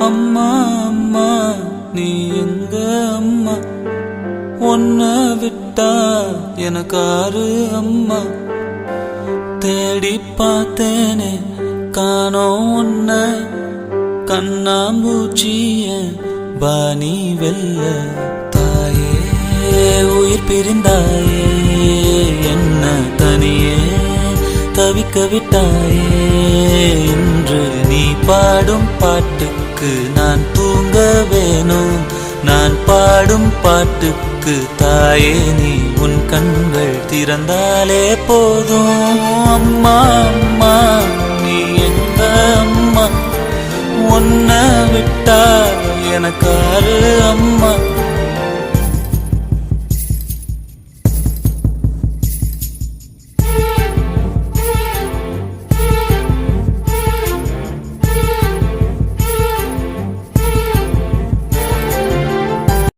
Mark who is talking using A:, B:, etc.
A: அம்மா அம்மா நீ எங்க அம்மா, உன்னை விட்டா எனக்காரு அம்மா. தேடி பார்த்தேனே காணோம் உன்னை, கண்ணாம்பூச்சிய பாணி வெல்ல. தாயே உயிர் பிரிந்தாயே, என்ன தனியே தவிக்க விட்டாயே. இன்று நீ பாடும் பாட்டுக்கு நான் தூங்க வேணும், நான் பாடும் பாட்டுக்கு தாயே நீ உன் கண்கள் திறந்தாலே போதும். அம்மா அம்மா நீ எங்க அம்மா, உன்னை விட்டா எனக்காரு அம்மா.